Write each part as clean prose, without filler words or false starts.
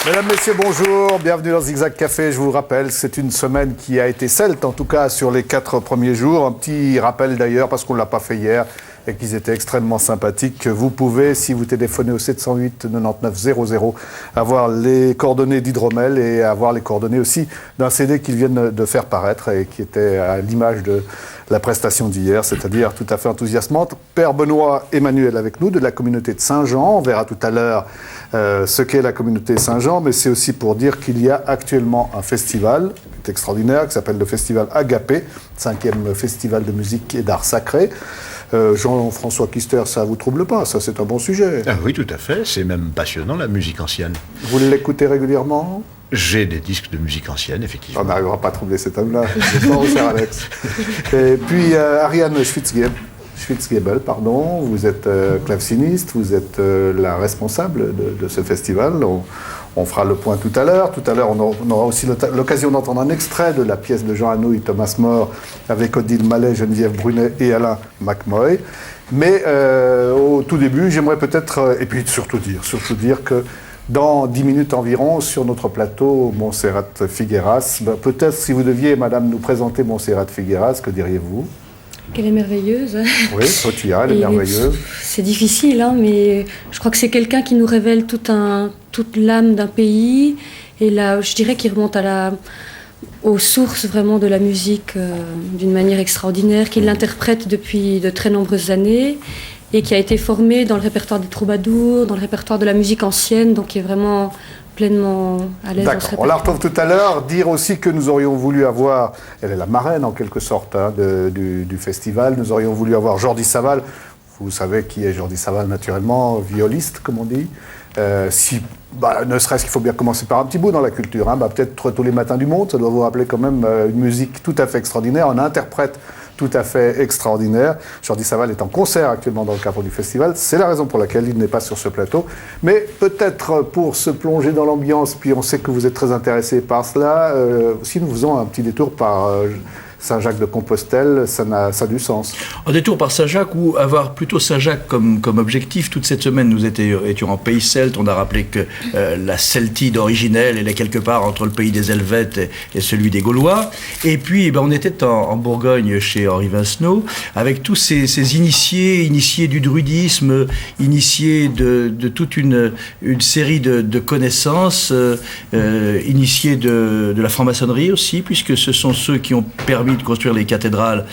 Mesdames, Messieurs, bonjour, bienvenue dans Zigzag Café. Je vous rappelle, c'est une semaine qui a été celte, en tout cas sur les 4 premiers jours. Un petit rappel d'ailleurs, parce qu'on ne l'a pas fait hier et qu'ils étaient extrêmement sympathiques. Vous pouvez, si vous téléphonez au 708 99 00, avoir les coordonnées d'Hydromel et avoir les coordonnées aussi d'un CD qu'ils viennent de faire paraître et qui était à l'image de la prestation d'hier, c'est-à-dire tout à fait enthousiasmante. Père Benoît Emmanuel avec nous, de la communauté de Saint-Jean. On verra tout à l'heure ce qu'est la communauté Saint-Jean, mais c'est aussi pour dire qu'il y a actuellement un festival qui est extraordinaire, qui s'appelle le Festival Agapé, 5e festival de musique et d'art sacré. Jean-François Kister, ça ne vous trouble pas? Ça, c'est un bon sujet. Ah oui, tout à fait. C'est même passionnant, la musique ancienne. Vous l'écoutez régulièrement? J'ai des disques de musique ancienne, effectivement. On n'arrivera pas à troubler cet homme-là. Je vais pas cher Alex. Et puis, Ariane Schwitzgebel, pardon, vous êtes claveciniste, vous êtes la responsable de ce festival. On fera le point tout à l'heure. Tout à l'heure, on aura aussi l'occasion d'entendre un extrait de la pièce de Jean Anouilh, Thomas More, avec Odile Mallet, Geneviève Brunet et Alain McMoy. Mais au tout début, j'aimerais peut-être, et puis surtout dire que dans 10 minutes environ, sur notre plateau, Montserrat Figueras, peut-être si vous deviez, madame, nous présenter Montserrat Figueras, que diriez-vous? Qu'elle est merveilleuse. Oui, Sotia, elle est merveilleuse. C'est difficile, hein, mais je crois que c'est quelqu'un qui nous révèle toute l'âme d'un pays. Et là, je dirais qu'il remonte aux sources vraiment de la musique d'une manière extraordinaire, qu'il l'interprète depuis de très nombreuses années et qui a été formé dans le répertoire des troubadours, dans le répertoire de la musique ancienne, donc qui est vraiment pleinement à l'aise dans ce répertoire. On la retrouve tout à l'heure. Dire aussi que nous aurions voulu avoir, elle est la marraine en quelque sorte du festival, nous aurions voulu avoir Jordi Savall. Vous savez qui est Jordi Savall, naturellement, violiste, comme on dit. Ne serait-ce qu'il faut bien commencer par un petit bout dans la culture. Peut-être Tous les matins du monde, ça doit vous rappeler quand même une musique tout à fait extraordinaire, un interprète tout à fait extraordinaire. Jordi Savall est en concert actuellement dans le cadre du festival. C'est la raison pour laquelle il n'est pas sur ce plateau. Mais peut-être pour se plonger dans l'ambiance, puis on sait que vous êtes très intéressé par cela, si nous faisons un petit détour par Saint-Jacques-de-Compostelle, ça a du sens. Un détour par Saint-Jacques ou avoir plutôt Saint-Jacques comme objectif. Toute cette semaine, nous étions en pays celte. On a rappelé que la Celtide originelle, elle est quelque part entre le pays des Helvètes et celui des Gaulois. Et puis, on était en Bourgogne chez Henri Vincenot avec tous ces initiés du druidisme, initiés de toute une série de connaissances, initiés de la franc-maçonnerie aussi, puisque ce sont ceux qui ont permis de construire les cathédrales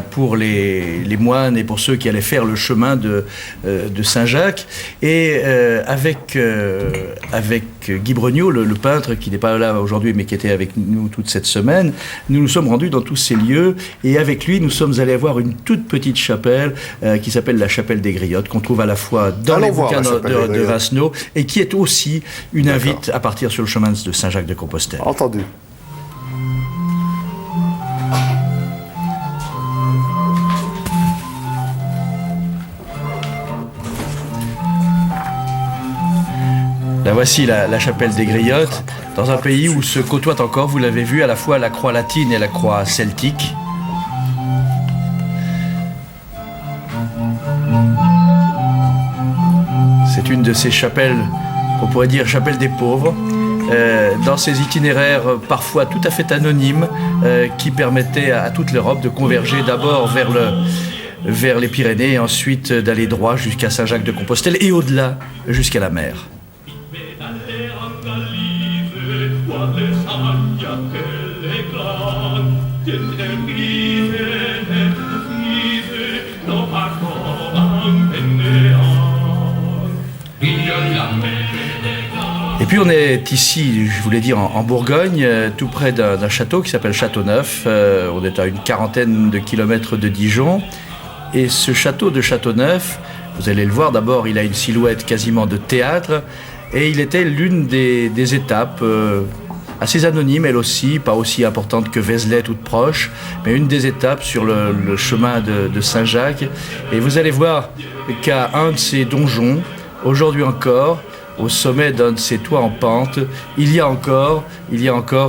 pour les moines et pour ceux qui allaient faire le chemin de Saint-Jacques. Et avec Guy Brognaud, le peintre qui n'est pas là aujourd'hui mais qui était avec nous toute cette semaine, nous nous sommes rendus dans tous ces lieux et avec lui nous sommes allés voir une toute petite chapelle qui s'appelle la chapelle des Griottes, qu'on trouve à la fois dans les bouquins de Vincenot et qui est aussi une invite à partir sur le chemin de Saint-Jacques-de-Compostelle. Entendu. La voici, la chapelle des Griottes, dans un pays où se côtoient encore, vous l'avez vu, à la fois la croix latine et la croix celtique. C'est une de ces chapelles, qu'on pourrait dire chapelle des pauvres, dans ces itinéraires parfois tout à fait anonymes, qui permettaient à toute l'Europe de converger d'abord vers les Pyrénées et ensuite d'aller droit jusqu'à Saint-Jacques-de-Compostelle et au-delà jusqu'à la mer. Et puis on est ici, je vous l'ai dit, en Bourgogne, tout près d'un château qui s'appelle Châteauneuf. On est à une 40aine de kilomètres de Dijon. Et ce château de Châteauneuf Vous allez le voir, d'abord, il a une silhouette quasiment de théâtre, et il était l'une des étapes assez anonyme, elle aussi, pas aussi importante que Vézelay, toute proche, mais une des étapes sur le chemin de Saint-Jacques. Et vous allez voir qu'à un de ces donjons, aujourd'hui encore, au sommet d'un de ces toits en pente, il y a encore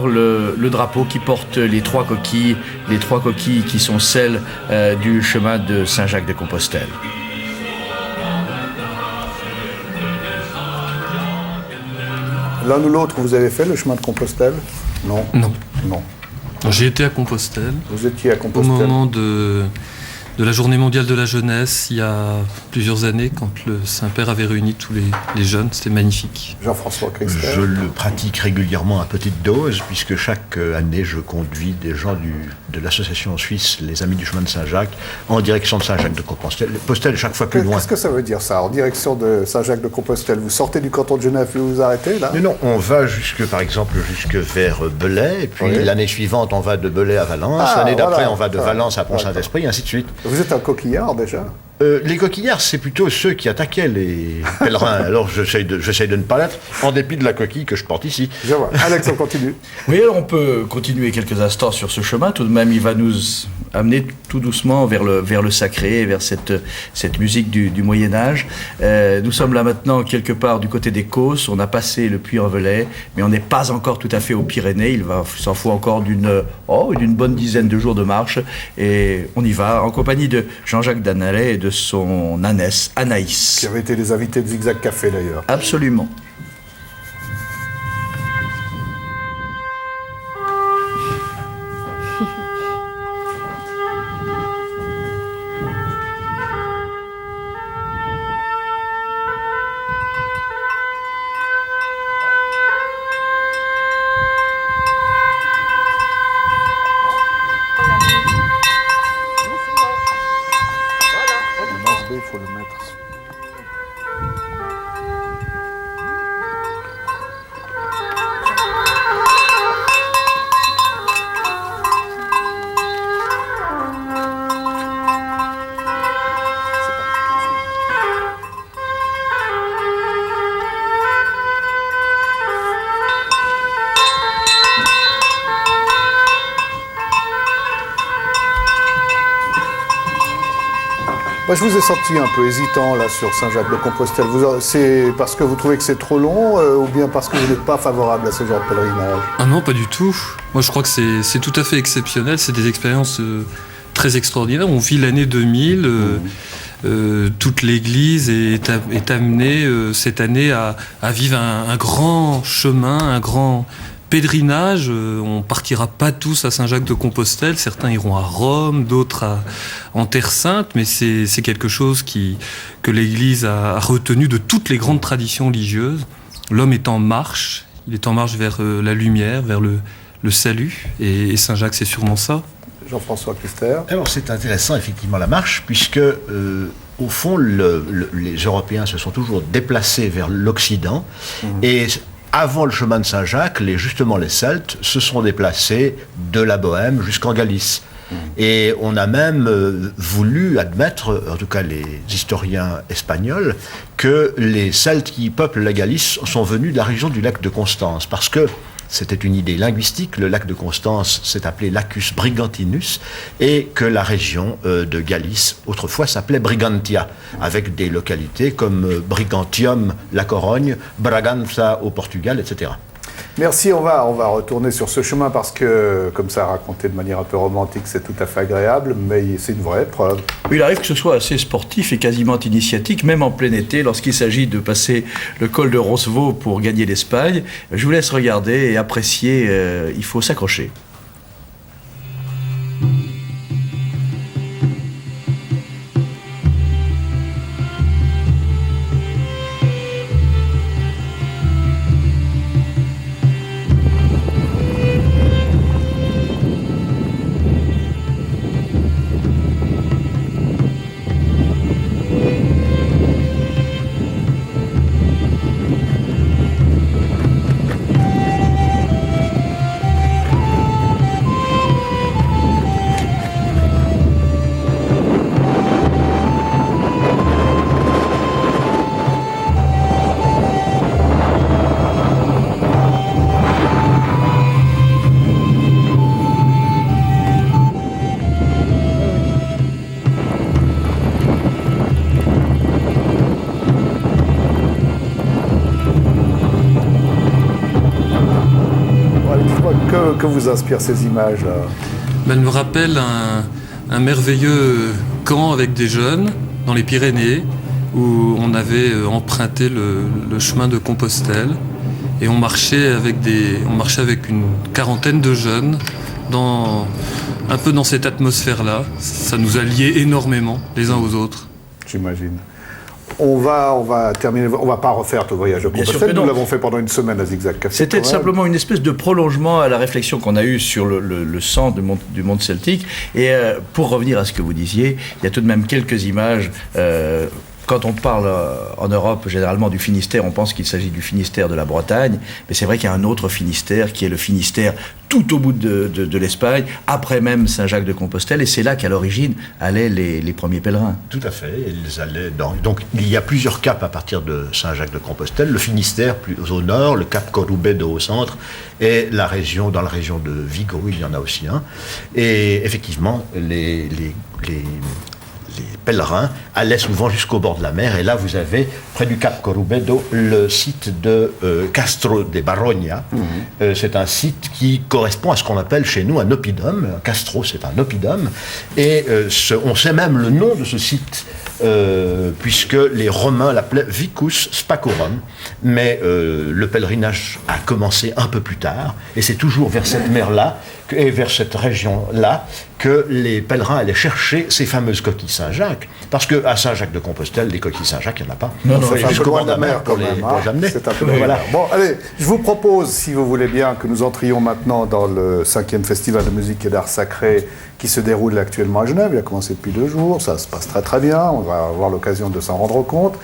le drapeau qui porte les trois coquilles qui sont celles du chemin de Saint-Jacques-de-Compostelle. L'un ou l'autre, vous avez fait le chemin de Compostelle? Non. Non. Non. J'ai été à Compostelle. Vous étiez à Au Compostelle? moment de la Journée mondiale de la jeunesse, il y a plusieurs années, quand le Saint-Père avait réuni tous les jeunes. C'était magnifique. Jean-François Christelle. Je le pratique régulièrement à petite dose, puisque chaque année, je conduis des gens de l'association suisse Les Amis du Chemin de Saint-Jacques en direction de Saint-Jacques-de-Compostelle, chaque fois plus loin. Qu'est-ce que ça veut dire, ça, en direction de Saint-Jacques-de-Compostelle? Vous sortez du canton de Genève et vous arrêtez, là? Mais non, on va par exemple, jusque vers Belay, et puis Oui. l'année suivante, on va de Belay à Valence, Ah, l'année d'après, voilà. on va de Valence à Pont-Saint-Esprit, et D'accord. ainsi de suite. Vous êtes un coquillard, déjà? Les coquillards, c'est plutôt ceux qui attaquaient les pèlerins. Alors j'essaye de ne pas l'être, en dépit de la coquille que je porte ici. Je vois. Alex, on continue. Oui, alors on peut continuer quelques instants sur ce chemin. Tout de même, il va nous amener tout doucement vers le sacré, vers cette musique du Moyen-Âge. Nous sommes là maintenant quelque part du côté des Causses. On a passé le Puy-en-Velay, mais on n'est pas encore tout à fait aux Pyrénées. Il s'en faut encore d'une bonne dizaine de jours de marche. Et on y va en compagnie de Jean-Jacques Danallet et de son ânesse, Anaïs. Qui avait été les invités de Zigzag Café, d'ailleurs. Absolument. Le Mas B, il faut le mettre. Moi, je vous ai senti un peu hésitant là sur Saint-Jacques-de-Compostelle. C'est parce que vous trouvez que c'est trop long ou bien parce que vous n'êtes pas favorable à ce genre de pèlerinage? Ah non, pas du tout. Moi, je crois que c'est tout à fait exceptionnel. C'est des expériences très extraordinaires. On vit l'année 2000. Toute l'Église est amenée cette année à vivre un grand chemin, un grand pèlerinage. On partira pas tous à Saint-Jacques-de-Compostelle. Certains iront à Rome, d'autres en Terre Sainte. Mais c'est quelque chose que l'Église a retenu de toutes les grandes traditions religieuses. L'homme est en marche. Il est en marche vers la lumière, vers le salut. Et Saint-Jacques, c'est sûrement ça. Jean-François Christelle. Alors c'est intéressant effectivement la marche, puisque au fond les Européens se sont toujours déplacés vers l'Occident, et avant le chemin de Saint-Jacques, justement les Celtes se sont déplacés de la Bohème jusqu'en Galice. Et on a même voulu admettre, en tout cas les historiens espagnols, que les Celtes qui peuplent la Galice sont venus de la région du lac de Constance, parce que c'était une idée linguistique, le lac de Constance s'est appelé Lacus Brigantinus, et que la région de Galice, autrefois, s'appelait Brigantia, avec des localités comme Brigantium, la Corogne, Bragança au Portugal, etc. Merci, on va retourner sur ce chemin parce que, comme ça raconté de manière un peu romantique, c'est tout à fait agréable, mais c'est une vraie épreuve. Il arrive que ce soit assez sportif et quasiment initiatique, même en plein été, lorsqu'il s'agit de passer le col de Roncevaux pour gagner l'Espagne. Je vous laisse regarder et apprécier, il faut s'accrocher. Que vous inspirent ces images-là? Elle me rappelle un merveilleux camp avec des jeunes dans les Pyrénées où on avait emprunté le chemin de Compostelle et on marchait avec une quarantaine de jeunes un peu dans cette atmosphère-là. Ça nous a liés énormément les uns aux autres. J'imagine. On va terminer. On va pas refaire tout le voyage de Compostelle. Nous l'avons fait pendant une semaine à Zigzag Café. C'était simplement une espèce de prolongement à la réflexion qu'on a eue sur le sang du monde celtique. Et pour revenir à ce que vous disiez, il y a tout de même quelques images. Quand on parle en Europe, généralement du Finistère, on pense qu'il s'agit du Finistère de la Bretagne, mais c'est vrai qu'il y a un autre Finistère qui est le Finistère tout au bout de l'Espagne, après même Saint-Jacques-de-Compostelle, et c'est là qu'à l'origine allaient les premiers pèlerins. Tout à fait, ils allaient donc il y a plusieurs caps à partir de Saint-Jacques-de-Compostelle, le Finistère plus au nord, le cap Corrubedo au centre, et dans la région de Vigo, il y en a aussi un, et effectivement, les pèlerins allaient souvent jusqu'au bord de la mer, et là vous avez près du cap Corrubedo le site de Castro de Barroña. C'est un site qui correspond à ce qu'on appelle chez nous un oppidum. Castro, c'est un oppidum, et on sait même le nom de ce site puisque les Romains l'appelaient Vicus Spacorum, mais le pèlerinage a commencé un peu plus tard, et c'est toujours vers cette mer-là et vers cette région-là que les pèlerins allaient chercher ces fameuses coquilles Saint-Jacques, parce qu'à Saint-Jacques-de-Compostelle, les coquilles Saint-Jacques, il n'y en a pas. Il faut jusqu'au bord de la mer pour les amener. C'est un peu voilà. Bon, allez, je vous propose, si vous voulez bien, que nous entrions maintenant dans le 5e Festival de musique et d'art sacré qui se déroule actuellement à Genève. Il a commencé depuis 2 jours, ça se passe très très bien, on va avoir l'occasion de s'en rendre compte.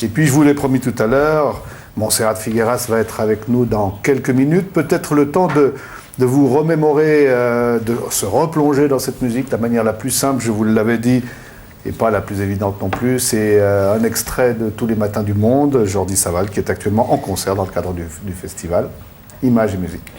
Et puis, je vous l'ai promis tout à l'heure, Montserrat Figueras va être avec nous dans quelques minutes, peut-être le temps de vous remémorer, de se replonger dans cette musique de la manière la plus simple, je vous l'avais dit, et pas la plus évidente non plus. C'est un extrait de Tous les matins du monde, Jordi Savall, qui est actuellement en concert dans le cadre du festival. Images et musique.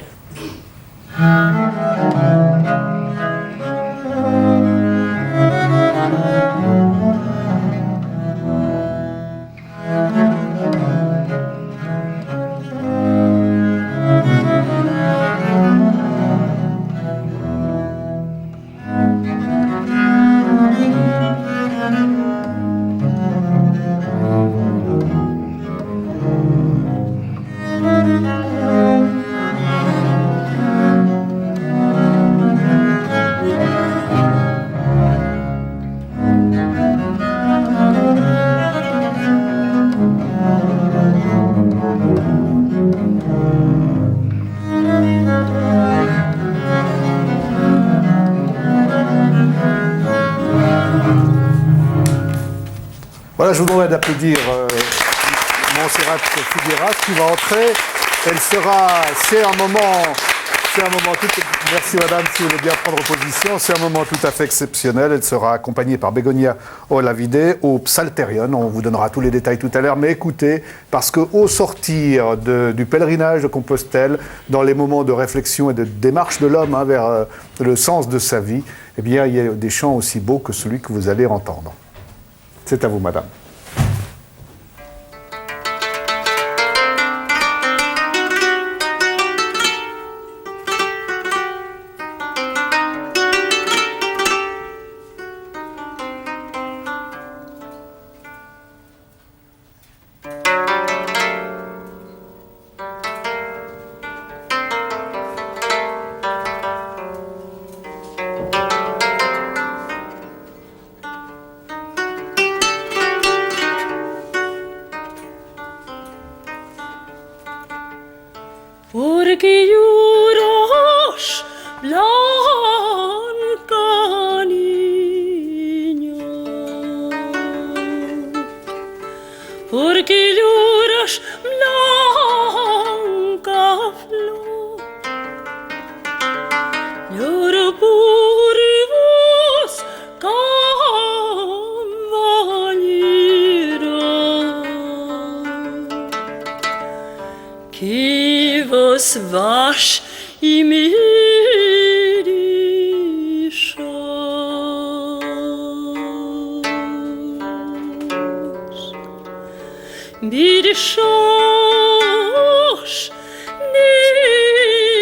Voilà, je vous demanderai d'applaudir Montserrat Figueras qui va entrer. C'est un moment merci madame, si vous voulez bien prendre position, c'est un moment tout à fait exceptionnel. Elle sera accompagnée par Begonia Olavide au Psalterion. On vous donnera tous les détails tout à l'heure, mais écoutez, parce qu'au sortir du pèlerinage de Compostelle, dans les moments de réflexion et de démarche de l'homme vers le sens de sa vie, eh bien, il y a des chants aussi beaux que celui que vous allez entendre. C'est à vous, madame. Porque lloras, blanca niña? Porque lloras, blanca flor? Lloro por vos, caballero, que vos vas e me deixas,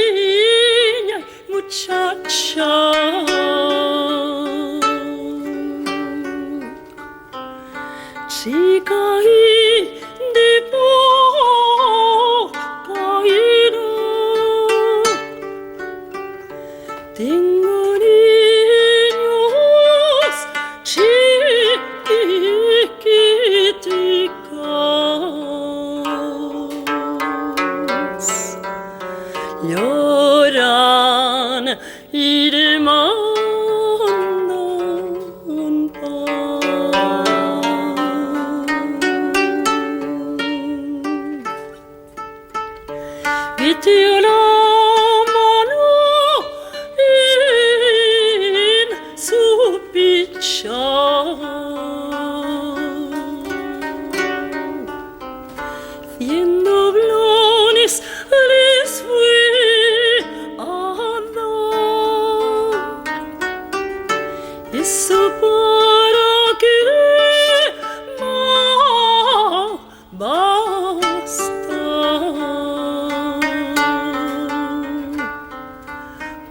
niña cha-cha. Chica y de poca ira, tengo niños chiquiticos, lloran y demandan pan. Metió la mano en su pichón, cien doblones les fue a dar. Eso para que basta.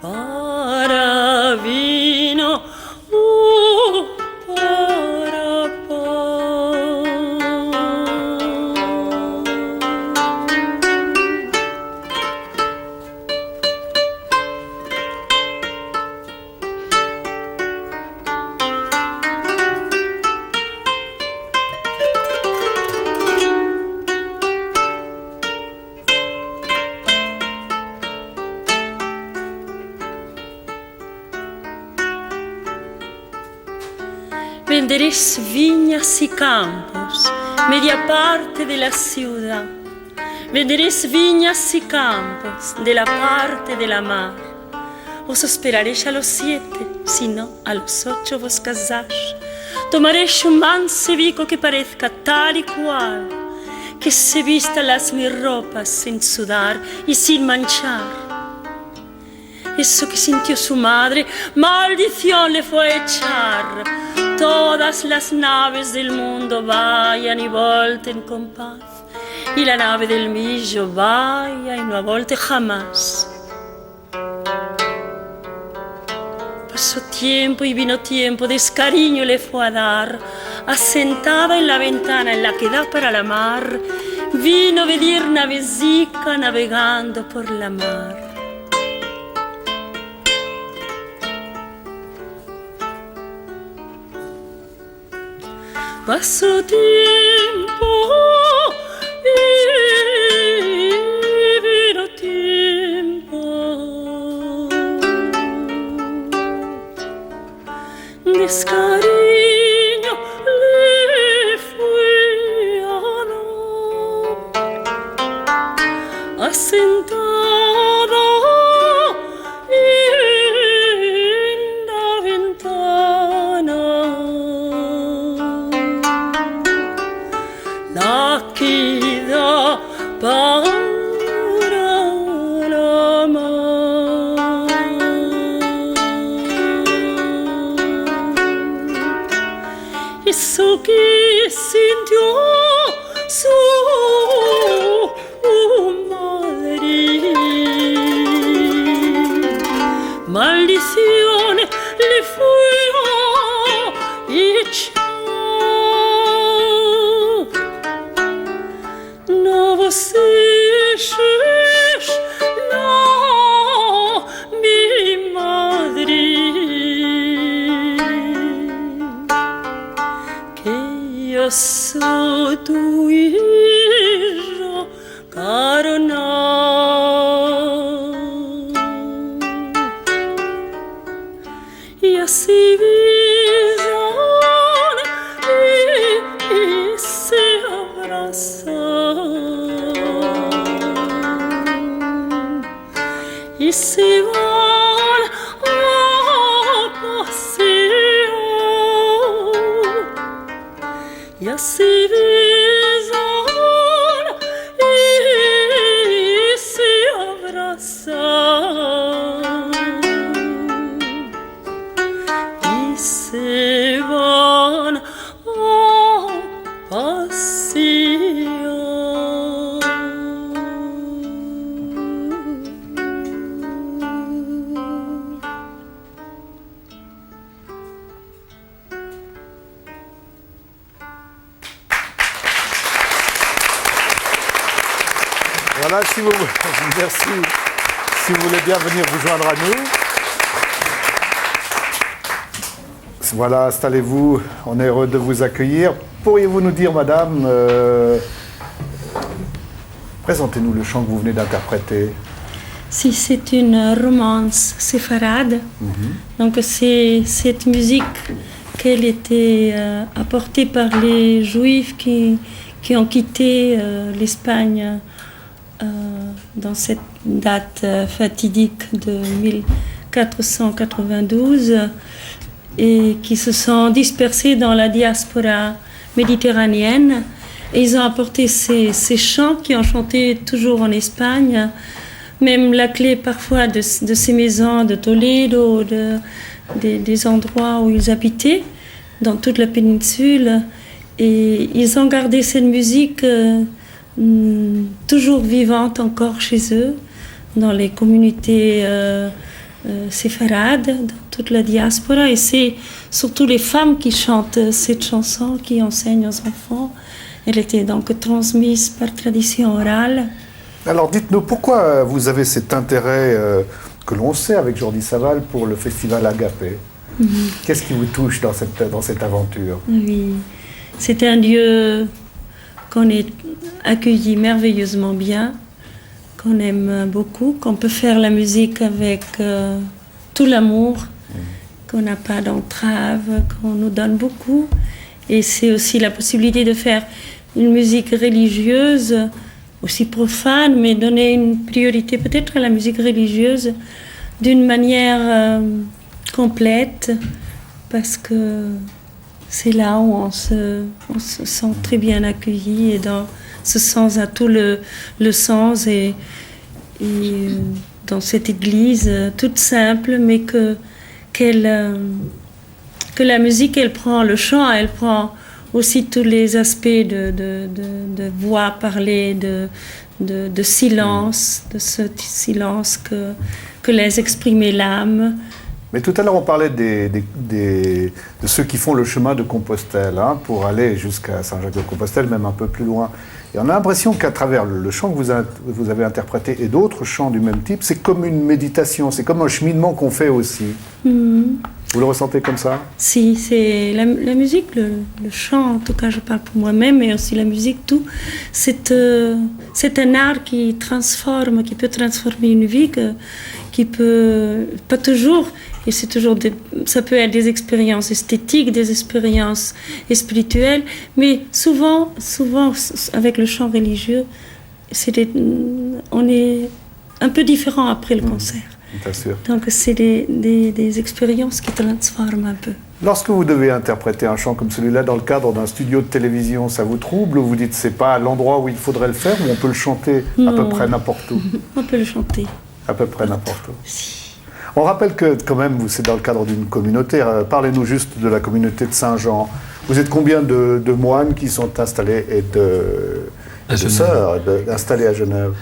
Para vino para pan. Venderéis viñas y campos, media parte de la ciudad. Venderéis viñas y campos de la parte de la mar. Os hospedaréis a los 7, si no a los 8 vos casáis. Tomaréis un mansevico que parezca tal y cual, que se vista las mis ropas sin sudar y sin manchar. Eso que sintió su madre, maldición le fue a echar. Todas las naves del mundo vayan y volten con paz, y la nave del millo vaya y no volte jamás. Pasó tiempo y vino tiempo, descariño le fue a dar. Asentada en la ventana en la que da para la mar, vino a venir navecica navegando por la mar. Pasó tiempo y vino tiempo, descariño le fue a dar. Asentada en la ventana, la que da para la mar. Eso que sintió su madre, maldición le fue a echar. No vos dejes la mi madre, que yo soy tu hija carnal. Y así besan y se abrazan y se van a pasear, y así besan y se abrazan y se van a pasear. Voilà, si vous, merci. Si vous voulez bien venir vous joindre à nous. Voilà, installez-vous. On est heureux de vous accueillir. Pourriez-vous nous dire, madame, présentez-nous le chant que vous venez d'interpréter. Si c'est une romance séfarade, donc c'est cette musique qu'elle était apportée par les Juifs qui ont quitté l'Espagne dans cette date fatidique de 1492 et qui se sont dispersés dans la diaspora méditerranéenne. Et ils ont apporté ces chants qui ont chanté toujours en Espagne, même la clé parfois de ces maisons de Toledo, des endroits où ils habitaient, dans toute la péninsule. Et ils ont gardé cette musique toujours vivante encore chez eux, dans les communautés séfarades, dans toute la diaspora. Et c'est surtout les femmes qui chantent cette chanson, qui enseignent aux enfants. Elle était donc transmise par tradition orale. Alors dites-nous, pourquoi vous avez cet intérêt que l'on sait avec Jordi Savall pour le festival Agapé? Qu'est-ce qui vous touche dans cette aventure? Oui, c'est un lieu qu'on est accueilli merveilleusement bien, qu'on aime beaucoup, qu'on peut faire la musique avec tout l'amour, qu'on n'a pas d'entrave, qu'on nous donne beaucoup. Et c'est aussi la possibilité de faire une musique religieuse, aussi profane, mais donner une priorité peut-être à la musique religieuse d'une manière complète, parce que c'est là où on se sent très bien accueilli et dans ce sens à tout le sens et dans cette église toute simple, mais que la musique, elle prend le chant, elle prend aussi tous les aspects de voix parlée, de silence, de ce silence que laisse exprimer l'âme. Mais tout à l'heure, on parlait de ceux qui font le chemin de Compostelle, pour aller jusqu'à Saint-Jacques-de-Compostelle, même un peu plus loin. Et on a l'impression qu'à travers le chant que vous avez interprété et d'autres chants du même type, c'est comme une méditation, c'est comme un cheminement qu'on fait aussi. Vous le ressentez comme ça? Si, c'est la musique, le chant, en tout cas je parle pour moi-même, mais aussi la musique, tout. C'est un art qui transforme, qui peut transformer une vie, qui peut, pas toujours, et c'est toujours ça peut être des expériences esthétiques, des expériences spirituelles, mais souvent avec le chant religieux, on est un peu différent après le concert. Bien sûr. Donc c'est des expériences qui transforment un peu. Lorsque vous devez interpréter un chant comme celui-là dans le cadre d'un studio de télévision, ça vous trouble ou vous dites c'est pas l'endroit où il faudrait le faire, ou on peut le chanter à peu près n'importe où? On peut le chanter. À peu près n'importe où. Si. On rappelle que quand même c'est dans le cadre d'une communauté. Parlez-nous juste de la communauté de Saint-Jean. Vous êtes combien de moines qui sont installés et de sœurs installés à Genève?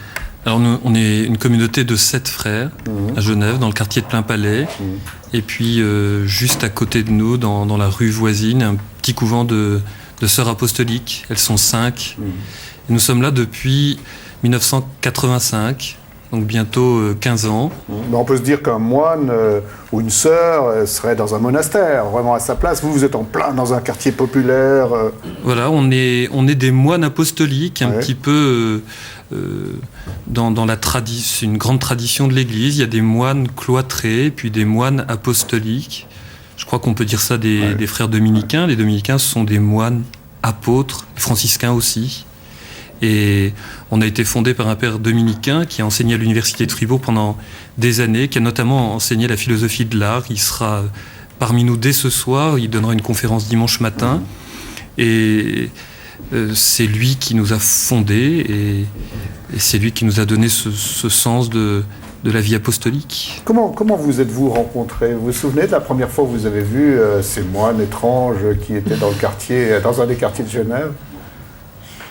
Alors nous, on est une communauté de 7 frères à Genève, dans le quartier de Plain-Palais. Et puis juste à côté de nous, dans la rue voisine, un petit couvent de sœurs apostoliques. Elles sont 5. Et nous sommes là depuis 1985, donc bientôt 15 ans. Mais on peut se dire qu'un moine ou une sœur serait dans un monastère, vraiment à sa place. Vous êtes en plein dans un quartier populaire. Voilà, on est des moines apostoliques, un petit peu... dans une grande tradition de l'Église, il y a des moines cloîtrés, puis des moines apostoliques. Je crois qu'on peut dire ça des frères dominicains. Les dominicains sont des moines apôtres, les franciscains aussi. Et on a été fondé par un père dominicain qui a enseigné à l'université de Fribourg pendant des années, qui a notamment enseigné la philosophie de l'art. Il sera parmi nous dès ce soir, il donnera une conférence dimanche matin. Et c'est lui qui nous a fondés et c'est lui qui nous a donné ce sens de la vie apostolique. Comment vous êtes-vous rencontrés? Vous vous souvenez de la première fois que vous avez vu ces moines étranges qui étaient dans un des quartiers de Genève?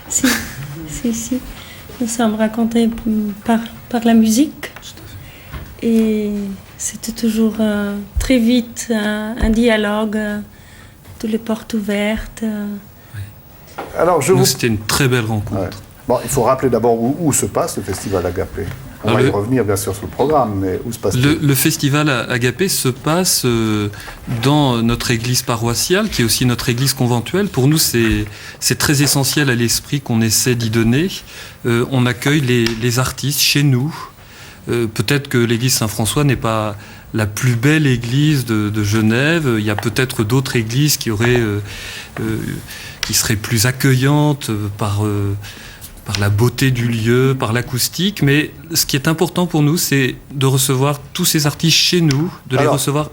Si. Nous sommes racontés par la musique. Et c'était toujours très vite un dialogue, toutes les portes ouvertes. Alors, c'était une très belle rencontre. Bon, il faut rappeler d'abord où se passe le Festival Agapé. On va y revenir bien sûr sur le programme, mais où se passe-t-il ? Le Festival Agapé se passe dans notre église paroissiale, qui est aussi notre église conventuelle. Pour nous, c'est très essentiel à l'esprit qu'on essaie d'y donner. On accueille les artistes chez nous. Peut-être que l'église Saint-François n'est pas la plus belle église de Genève. Il y a peut-être d'autres églises qui seraient plus accueillantes par la beauté du lieu, par l'acoustique. Mais ce qui est important pour nous, c'est de recevoir tous ces artistes chez nous, les recevoir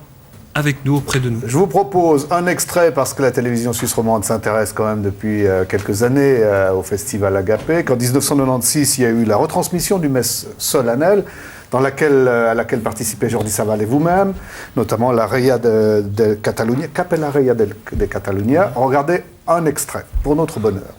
avec nous, auprès de nous. Je vous propose un extrait, parce que la télévision suisse romande s'intéresse quand même depuis quelques années au Festival Agapé, qu'en 1996, il y a eu la retransmission du messe solennelle, à laquelle participaient Jordi Savall et vous-même, notamment la Reia de Catalunya, Capella Reia de Catalunya. Regardez un extrait, pour notre bonheur.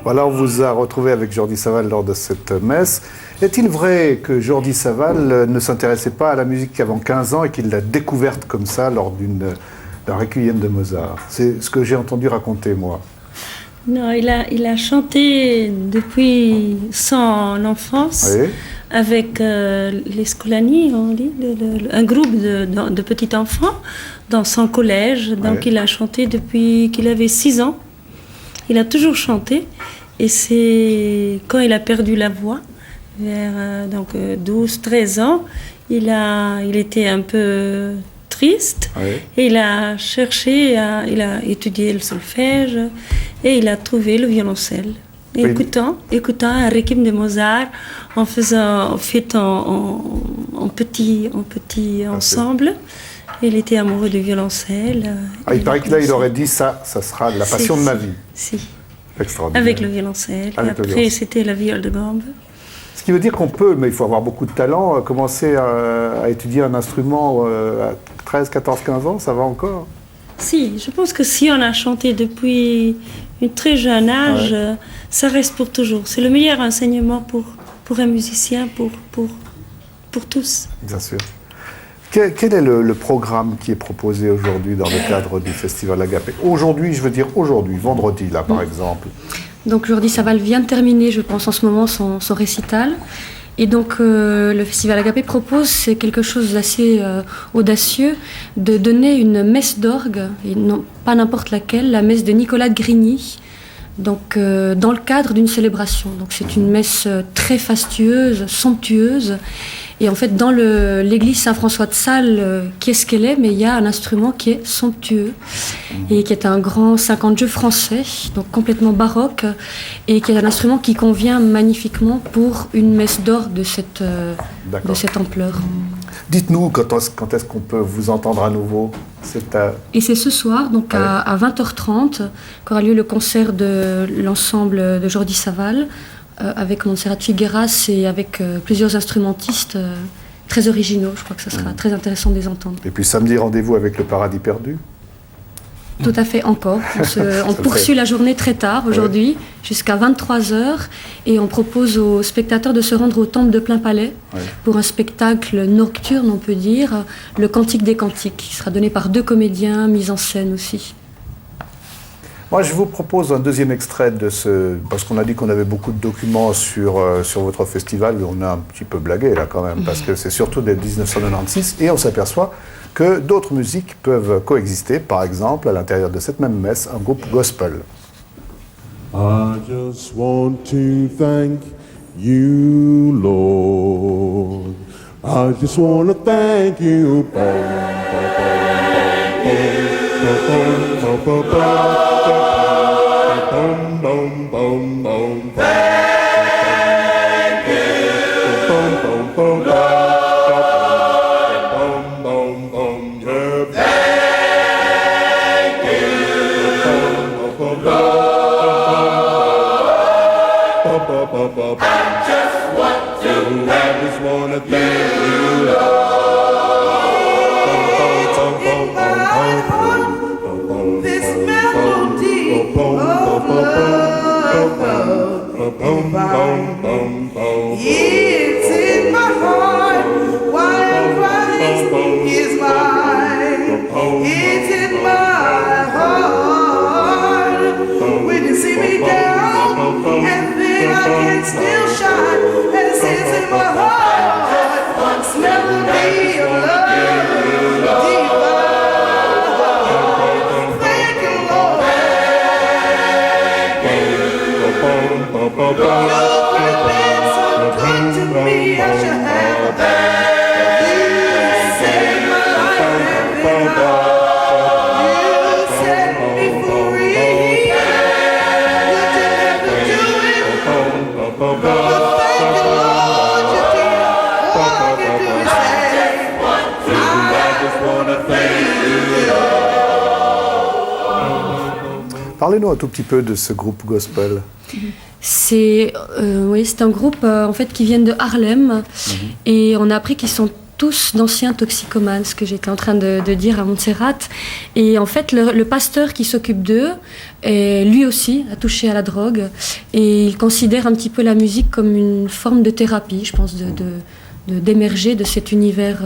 Voilà, on vous a retrouvé avec Jordi Savall lors de cette messe. Est-il vrai que Jordi Savall ne s'intéressait pas à la musique qu'avant 15 ans et qu'il l'a découverte comme ça lors d'un requiem de Mozart? C'est ce que j'ai entendu raconter, moi. Non, il a chanté depuis son enfance, oui, avec les Scolani, on dit, un groupe de petits enfants dans son collège. Donc il a chanté depuis qu'il avait 6 ans. Il a toujours chanté. Et c'est quand il a perdu la voix, vers 12-13 ans, il était un peu triste. Oui. Et il a cherché, il a étudié le solfège et il a trouvé le violoncelle. Et oui, écoutant un requiem de Mozart, en petit ensemble, il était amoureux du violoncelle. Il paraît que là, il aurait dit ça sera la passion de ma vie. Si. Avec le violoncelle. Et après, c'était la viole de gambe. Ce qui veut dire qu'on peut, mais il faut avoir beaucoup de talent, commencer à étudier un instrument à 13, 14, 15 ans, ça va encore? Si, je pense que si on a chanté depuis un très jeune âge, ça reste pour toujours. C'est le meilleur enseignement pour un musicien, pour tous. Bien sûr. Quel est le programme qui est proposé aujourd'hui dans le cadre du Festival Agapé? Aujourd'hui, je veux dire aujourd'hui, vendredi, là, par exemple. Donc Jordi Savall vient de terminer, je pense, en ce moment son récital. Et donc le Festival Agapé propose, c'est quelque chose d'assez audacieux, de donner une messe d'orgue, et non pas n'importe laquelle, la messe de Nicolas de Grigny, donc, dans le cadre d'une célébration. Donc c'est une messe très fastueuse, somptueuse. Et en fait, dans l'église Saint-François de Sales, qu'est-ce qu'elle est? Mais il y a un instrument qui est somptueux et qui est un grand 50 jeux français, donc complètement baroque, et qui est un instrument qui convient magnifiquement pour une messe d'or de cette ampleur. Dites-nous quand est-ce qu'on peut vous entendre à nouveau? Et c'est ce soir, donc à 20h30, qu'aura lieu le concert de l'ensemble de Jordi Savall, avec Montserrat Figueras et avec plusieurs instrumentistes très originaux. Je crois que ça sera très intéressant de les entendre. Et puis samedi, rendez-vous avec le Paradis perdu? Tout à fait, encore. On poursuit la journée très tard aujourd'hui, jusqu'à 23h, et on propose aux spectateurs de se rendre au Temple de Plainpalais pour un spectacle nocturne, on peut dire, le Cantique des Cantiques, qui sera donné par 2 comédiens, mis en scène aussi. Moi, je vous propose un deuxième extrait de parce qu'on a dit qu'on avait beaucoup de documents sur votre festival, on a un petit peu blagué là quand même, parce que c'est surtout dès 1996, et on s'aperçoit que d'autres musiques peuvent coexister, par exemple, à l'intérieur de cette même messe, un groupe gospel. I just want to thank you, Lord. I just want to thank you. It's in my heart while Christ is mine. It's in my heart when you see me down and then I can still shine. And it says in my heart, smell me of love divine. Thank you, Lord. You've been so good to me, I should have that. You saved my life and been you set me free. You didn't have to do it, but thank you, Lord, you did. All I can do is say, I just want to thank you. Parlez-nous un tout petit peu de ce groupe gospel. C'est un groupe en fait qui vient de Harlem et on a appris qu'ils sont tous d'anciens toxicomanes, ce que j'étais en train de dire à Montserrat. Et en fait, le pasteur qui s'occupe d'eux, lui aussi, a touché à la drogue et il considère un petit peu la musique comme une forme de thérapie, je pense, d'émerger de cet univers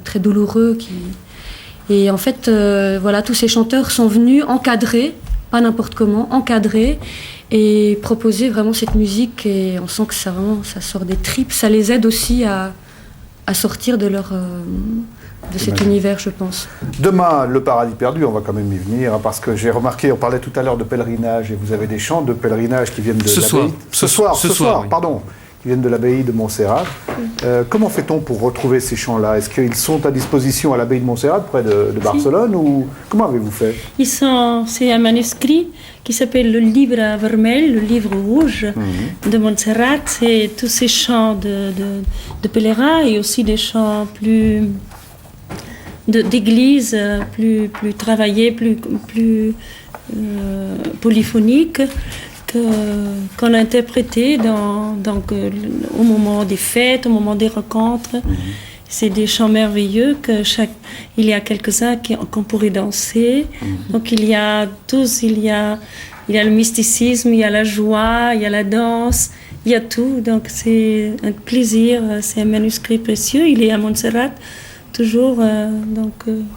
très douloureux. Et en fait, voilà, tous ces chanteurs sont venus encadrer, pas n'importe comment, encadrer et proposer vraiment cette musique, et on sent que ça sort des tripes, ça les aide aussi à sortir de cet univers, je pense. Demain, le Paradis perdu, on va quand même y venir, parce que j'ai remarqué, on parlait tout à l'heure de pèlerinage, et vous avez des chants de pèlerinage qui viennent de l'abbaye. Ce soir, oui. Pardon, qui viennent de l'abbaye de Montserrat. Comment fait-on pour retrouver ces chants-là? Est-ce qu'ils sont à disposition à l'abbaye de Montserrat, près de Barcelone, ou comment avez-vous fait? C'est un manuscrit qui s'appelle le livre vermell, le livre rouge de Montserrat. C'est tous ces chants de pèlerins et aussi des chants plus d'église, plus travaillés, plus polyphoniques, qu'on a interprété au moment des fêtes, au moment des rencontres. C'est des chants merveilleux il y a quelques-uns qu'on pourrait danser. Donc il y a le mysticisme, il y a la joie, il y a la danse, il y a tout. Donc c'est un plaisir, c'est un manuscrit précieux. Il est à Montserrat. Toujours,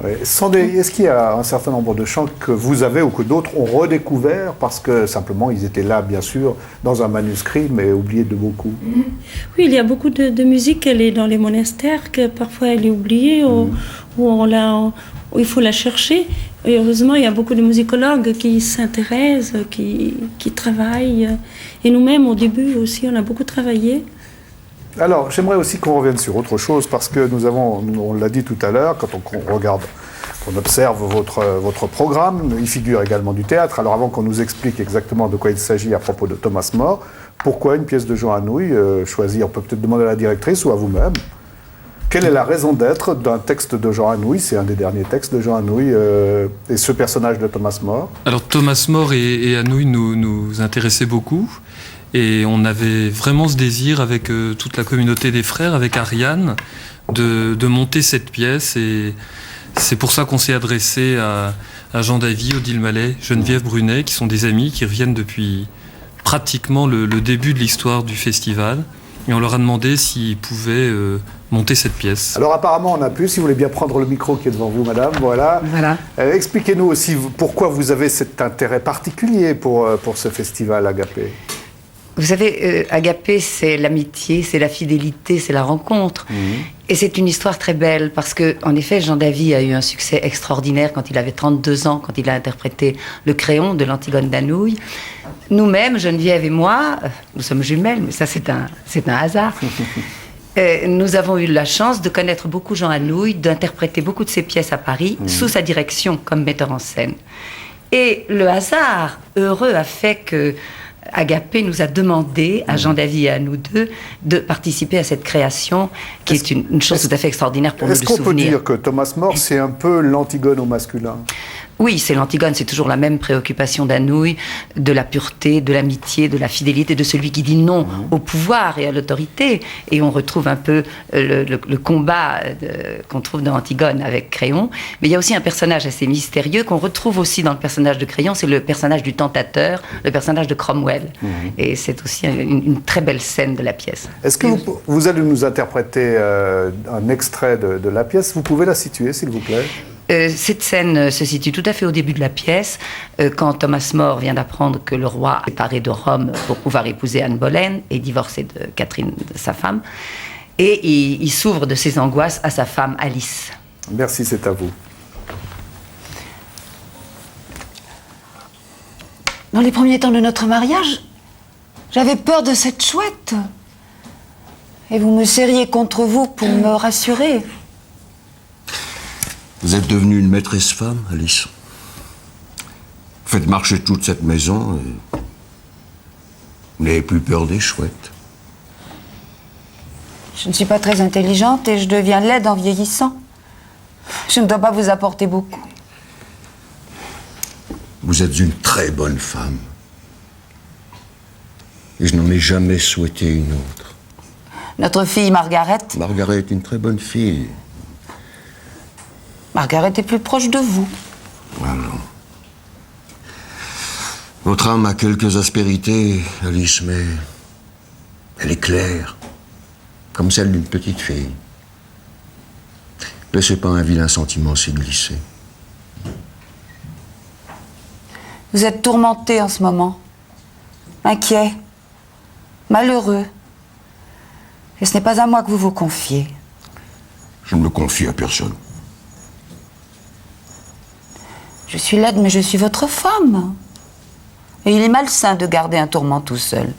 Est-ce qu'il y a un certain nombre de chants que vous avez ou que d'autres ont redécouvert parce que simplement ils étaient là, bien sûr, dans un manuscrit, mais oubliés de beaucoup? Oui, il y a beaucoup de musique, elle est dans les monastères, que parfois elle est oubliée, où il faut la chercher. Et heureusement, il y a beaucoup de musicologues qui s'intéressent, qui travaillent. Et nous-mêmes, au début aussi, on a beaucoup travaillé. Alors, j'aimerais aussi qu'on revienne sur autre chose, parce que on l'a dit tout à l'heure, quand on regarde, on observe votre programme, il figure également du théâtre. Alors, avant qu'on nous explique exactement de quoi il s'agit à propos de Thomas More, pourquoi une pièce de Jean Anouilh choisie? On peut peut-être demander à la directrice ou à vous-même. Quelle est la raison d'être d'un texte de Jean Anouilh? C'est un des derniers textes de Jean Anouilh, et ce personnage de Thomas More. Alors Thomas More et Anouilh nous intéressaient beaucoup. Et on avait vraiment ce désir avec toute la communauté des frères, avec Ariane, de monter cette pièce. Et c'est pour ça qu'on s'est adressé à Jean Davy, Odile Mallet, Geneviève Brunet, qui sont des amis qui reviennent depuis pratiquement le début de l'histoire du festival. Et on leur a demandé s'ils pouvaient monter cette pièce. Alors apparemment on a pu, si vous voulez bien prendre le micro qui est devant vous, madame, voilà. Expliquez-nous aussi pourquoi vous avez cet intérêt particulier pour ce festival Agapé. Vous savez, Agapé, c'est l'amitié, c'est la fidélité, c'est la rencontre. Et c'est une histoire très belle, parce que, en effet, Jean Davy a eu un succès extraordinaire quand il avait 32 ans, quand il a interprété le Créon de l'Antigone d'Anouilh. Nous-mêmes, Geneviève et moi, nous sommes jumelles, mais ça c'est un hasard. Nous avons eu la chance de connaître beaucoup Jean Anouilh, d'interpréter beaucoup de ses pièces à Paris, sous sa direction comme metteur en scène. Et le hasard heureux a fait que Agapé nous a demandé, à Jean Davy et à nous deux, de participer à cette création, qui est une chose tout à fait extraordinaire pour nous de souvenir. Est-ce qu'on peut dire que Thomas More, c'est un peu l'Antigone au masculin? Oui, c'est l'Antigone, c'est toujours la même préoccupation d'Anouilh, de la pureté, de l'amitié, de la fidélité, de celui qui dit non au pouvoir et à l'autorité. Et on retrouve un peu le combat qu'on trouve dans Antigone avec Créon. Mais il y a aussi un personnage assez mystérieux qu'on retrouve aussi dans le personnage de Créon, c'est le personnage du tentateur, le personnage de Cromwell. Et c'est aussi une très belle scène de la pièce. Est-ce que vous allez nous interpréter un extrait de la pièce? Vous pouvez la situer, s'il vous plaît? Cette scène se situe tout à fait au début de la pièce, quand Thomas More vient d'apprendre que le roi est séparé de Rome pour pouvoir épouser Anne Boleyn et divorcer de Catherine, de sa femme. Et il s'ouvre de ses angoisses à sa femme Alice. Merci, c'est à vous. Dans les premiers temps de notre mariage, j'avais peur de cette chouette. Et vous me serriez contre vous pour me rassurer. Vous êtes devenue une maîtresse femme, Alice. Vous faites marcher toute cette maison et vous n'avez plus peur des chouettes. Je ne suis pas très intelligente et je deviens laide en vieillissant. Je ne dois pas vous apporter beaucoup. Vous êtes une très bonne femme. Et je n'en ai jamais souhaité une autre. Notre fille Margaret. Margaret est une très bonne fille. Margaret est plus proche de vous. Ah non. Votre âme a quelques aspérités, Alice, mais elle est claire, comme celle d'une petite fille. Laissez pas un vilain sentiment s'y glisser. Vous êtes tourmenté en ce moment, inquiet, malheureux. Et ce n'est pas à moi que vous vous confiez. Je ne me confie à personne. Je suis laide, mais je suis votre femme. Et il est malsain de garder un tourment tout seul.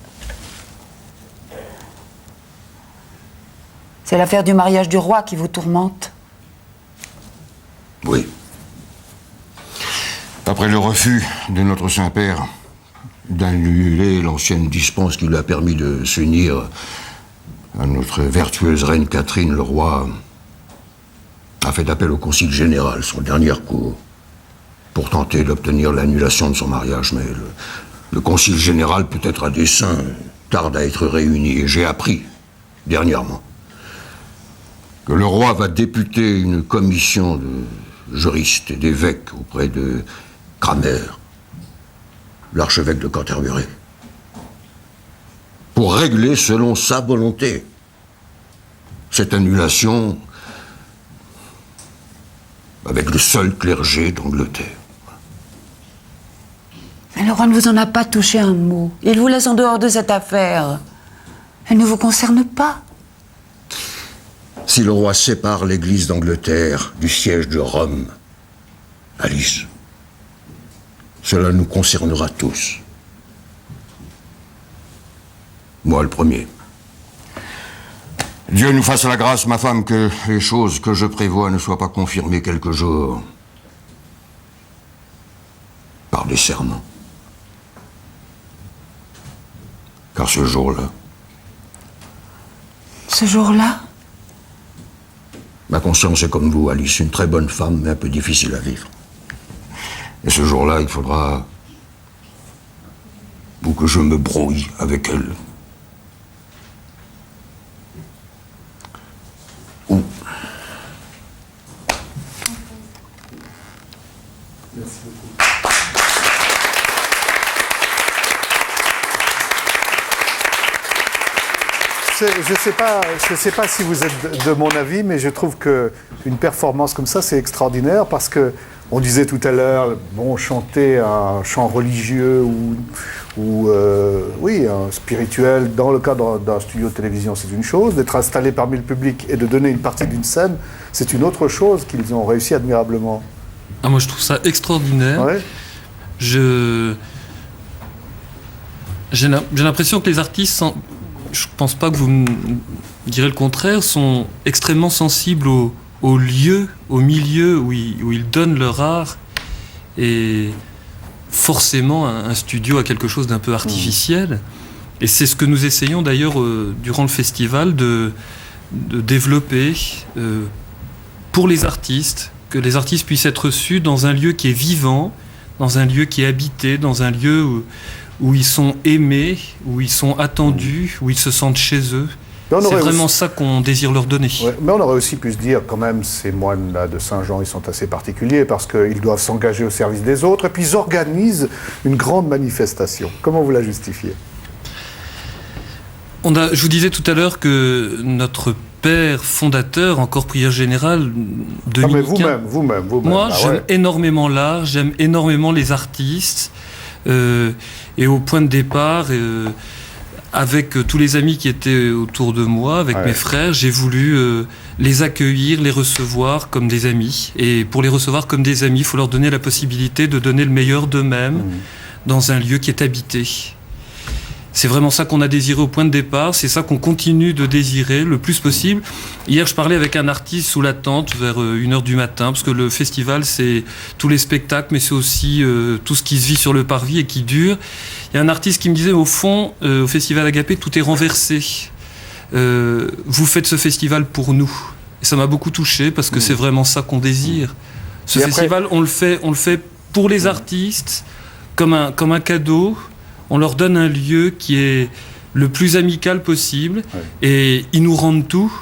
C'est l'affaire du mariage du roi qui vous tourmente. Oui. Après le refus de notre Saint-Père d'annuler l'ancienne dispense qui lui a permis de s'unir à notre vertueuse reine Catherine, le roi a fait appel au Concile général, son dernier recours, pour tenter d'obtenir l'annulation de son mariage. Mais le Concile général, peut-être à dessein, tarde à être réuni. Et j'ai appris, dernièrement, que le roi va députer une commission de juristes et d'évêques auprès de Cramer, l'archevêque de Canterbury, pour régler selon sa volonté cette annulation avec le seul clergé d'Angleterre. Mais le roi ne vous en a pas touché un mot. Il vous laisse en dehors de cette affaire. Elle ne vous concerne pas. Si le roi sépare l'Église d'Angleterre du siège de Rome, Alice, Cela nous concernera tous. Moi le premier. Dieu nous fasse la grâce, ma femme, que les choses que je prévois ne soient pas confirmées quelques jours par des serments. Car ce jour-là, Ce jour-là, ma conscience est comme vous, Alice, une très bonne femme, mais un peu difficile à vivre. Et ce jour-là, il faudra ou que je me brouille avec elle, ou... Merci beaucoup. Je ne sais pas si vous êtes de mon avis, mais je trouve qu'une performance comme ça, c'est extraordinaire parce que on disait tout à l'heure, bon, chanter un chant religieux ou un spirituel dans le cadre d'un studio de télévision, c'est une chose. D'être installé parmi le public et de donner une partie d'une scène, c'est une autre chose qu'ils ont réussi admirablement. Ah, moi, je trouve ça extraordinaire. Ouais. J'ai l'impression que les artistes, je pense pas que vous me direz le contraire, sont extrêmement sensibles au lieu, au milieu où ils donnent leur art. Et forcément, un studio a quelque chose d'un peu artificiel. Et c'est ce que nous essayons d'ailleurs durant le festival de développer pour les artistes, que les artistes puissent être reçus dans un lieu qui est vivant, dans un lieu qui est habité, dans un lieu où ils sont aimés, où ils sont attendus, où ils se sentent chez eux. C'est vraiment ça qu'on désire leur donner. Ouais, mais on aurait aussi pu se dire, quand même, ces moines-là de Saint-Jean, ils sont assez particuliers parce qu'ils doivent s'engager au service des autres et puis ils organisent une grande manifestation. Comment vous la justifiez ? Je vous disais tout à l'heure que notre père fondateur, encore prieur général dominicain... vous-même. Moi, j'aime énormément l'art, j'aime énormément les artistes. Et au point de départ, avec tous les amis qui étaient autour de moi, avec mes frères, j'ai voulu les accueillir, les recevoir comme des amis. Et pour les recevoir comme des amis, il faut leur donner la possibilité de donner le meilleur d'eux-mêmes dans un lieu qui est habité. C'est vraiment ça qu'on a désiré au point de départ, c'est ça qu'on continue de désirer le plus possible. Hier, je parlais avec un artiste sous la tente vers 1h du matin, parce que le festival, c'est tous les spectacles, mais c'est aussi tout ce qui se vit sur le parvis et qui dure. Il y a un artiste qui me disait, au fond, au Festival Agapé, tout est renversé. Vous faites ce festival pour nous. Et ça m'a beaucoup touché, parce que c'est vraiment ça qu'on désire. Ce festival, on le fait pour les artistes, comme un cadeau. On leur donne un lieu qui est le plus amical possible et ils nous rendent tout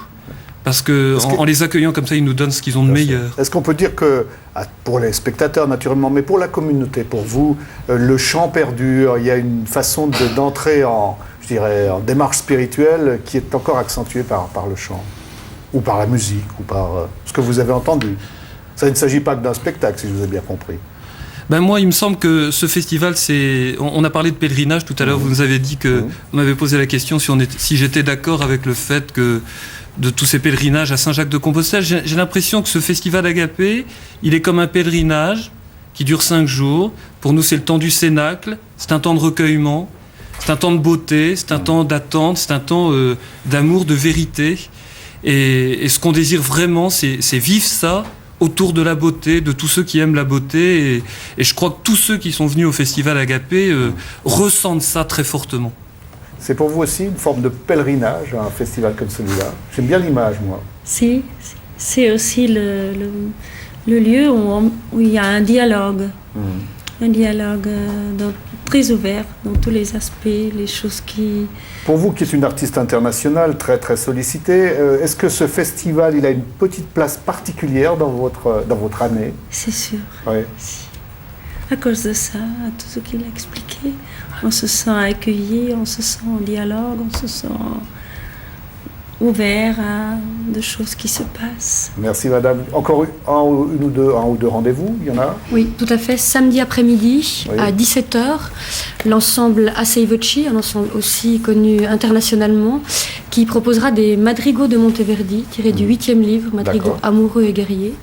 parce qu'en les accueillant comme ça, ils nous donnent ce qu'ils ont de meilleur. Est-ce qu'on peut dire que, pour les spectateurs naturellement, mais pour la communauté, pour vous, le chant perdure, il y a une façon d'entrer en démarche spirituelle qui est encore accentuée par le chant ou par la musique ou par ce que vous avez entendu. Ça ne s'agit pas que d'un spectacle, si je vous ai bien compris. Ben moi, il me semble que ce festival, on a parlé de pèlerinage tout à l'heure. Vous nous avez dit que vous m'avez posé la question si j'étais d'accord avec le fait que de tous ces pèlerinages à Saint-Jacques-de-Compostelle. J'ai l'impression que ce festival Agapé, il est comme un pèlerinage qui dure 5 jours. Pour nous, c'est le temps du cénacle, c'est un temps de recueillement, c'est un temps de beauté, c'est un temps d'attente, c'est un temps d'amour, de vérité. Et ce qu'on désire vraiment, c'est vivre ça autour de la beauté, de tous ceux qui aiment la beauté. Et je crois que tous ceux qui sont venus au Festival Agapé ressentent ça très fortement. C'est pour vous aussi une forme de pèlerinage, un festival comme celui-là. J'aime bien l'image, moi. Si, c'est aussi le lieu où il y a un dialogue. Un dialogue très ouvert dans tous les aspects, les choses qui... Pour vous, qui êtes une artiste internationale, très très sollicitée, est-ce que ce festival, il a une petite place particulière dans votre année ? C'est sûr. Oui. Si. À cause de ça, à tout ce qu'il a expliqué, on se sent accueilli, on se sent en dialogue, on se sent ouvert à de choses qui se passent. Merci madame. Encore un ou deux rendez-vous, il y en a ? Oui, tout à fait. Samedi après-midi, à 17h, l'ensemble Assai Voci, un ensemble aussi connu internationalement, qui proposera des madrigaux de Monteverdi, tirés du 8e livre, madrigaux amoureux et guerriers.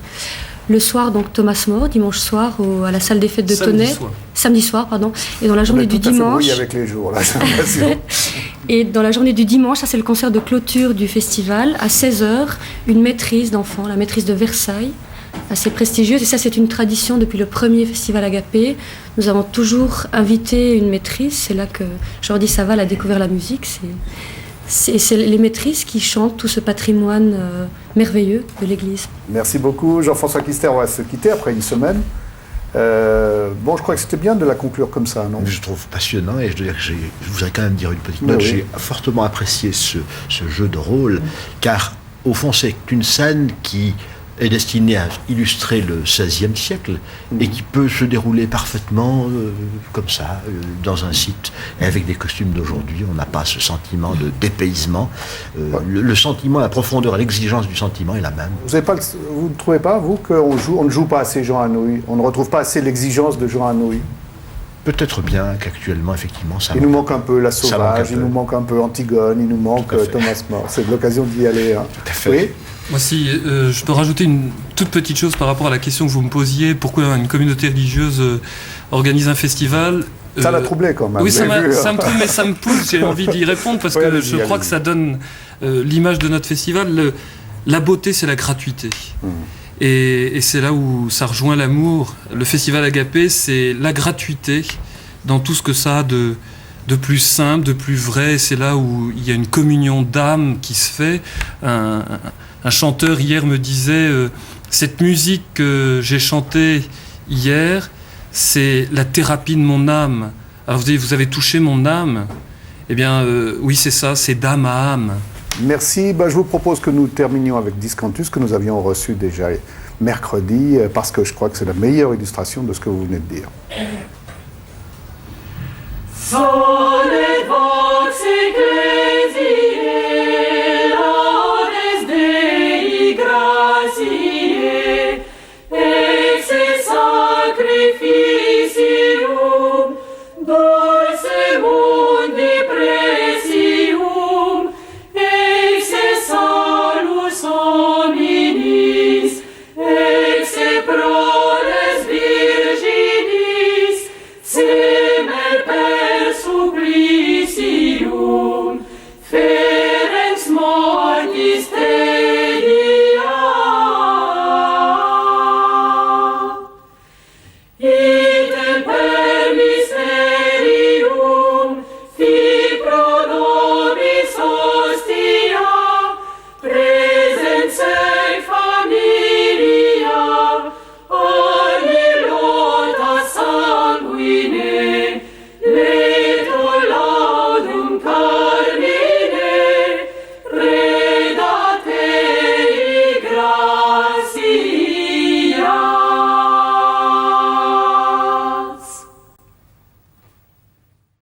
Le soir, donc Thomas More, dimanche soir, à la salle des fêtes de Tonnerre. samedi soir, pardon. Et dans la On journée est du tout à fait dimanche. brouillé avec les jours, là, j'ai l'impression. Et dans la journée du dimanche, ça c'est le concert de clôture du festival. À 16h, une maîtrise d'enfants, la maîtrise de Versailles, assez prestigieuse. Et ça, c'est une tradition depuis le premier festival Agapé. Nous avons toujours invité une maîtrise. C'est là que Jordi Saval a découvert la musique. C'est les maîtrises qui chantent tout ce patrimoine merveilleux de l'Église. Merci beaucoup. Jean-François Kister, on va se quitter après une semaine. Bon, je crois que c'était bien de la conclure comme ça, non? Je trouve passionnant et je dois dire que je voudrais quand même dire une petite Mais note. oui. J'ai fortement apprécié ce jeu de rôle, car au fond c'est une scène qui est destinée à illustrer le XVIe siècle et qui peut se dérouler parfaitement comme ça, dans un site. Et avec des costumes d'aujourd'hui, on n'a pas ce sentiment de dépaysement. Le sentiment, la profondeur, l'exigence du sentiment est la même. Vous ne trouvez pas, vous, qu'on ne joue pas assez Jean Anouilh? On ne retrouve pas assez l'exigence de Jean Anouilh? Peut-être bien qu'actuellement, effectivement, ça Il nous manque un peu La ça manque un Sauvage, il peu. nous manque un peu Antigone, il nous manque Tout à fait. Thomas More. C'est l'occasion d'y aller. Hein. Tout à fait. Oui. Moi, si je peux rajouter une toute petite chose par rapport à la question que vous me posiez, pourquoi une communauté religieuse organise un festival. Ça l'a troublé quand même. Oui, vous ça avez vu, hein. me trouble, mais ça me pousse, j'ai envie d'y répondre parce Oui, que allez-y, je crois que allez-y. ça donne l'image de notre festival. La beauté, c'est la gratuité. Et c'est là où ça rejoint l'amour. Le festival Agapé, c'est la gratuité dans tout ce que ça a de plus simple, de plus vrai. C'est là où il y a une communion d'âme qui se fait. Un chanteur hier me disait cette musique que j'ai chantée hier, c'est la thérapie de mon âme. Alors vous avez touché mon âme. Eh bien, oui, c'est ça, c'est d'âme à âme. Merci. Je vous propose que nous terminions avec Discantus, que nous avions reçu déjà mercredi, parce que je crois que c'est la meilleure illustration de ce que vous venez de dire. Sole vox ecclesiae, laudes Dei gratiae, ex sacrificium, dulcemum de precium, ex salus hominis, ex proles virginis, semer per supplicium, ferens mortis tedia.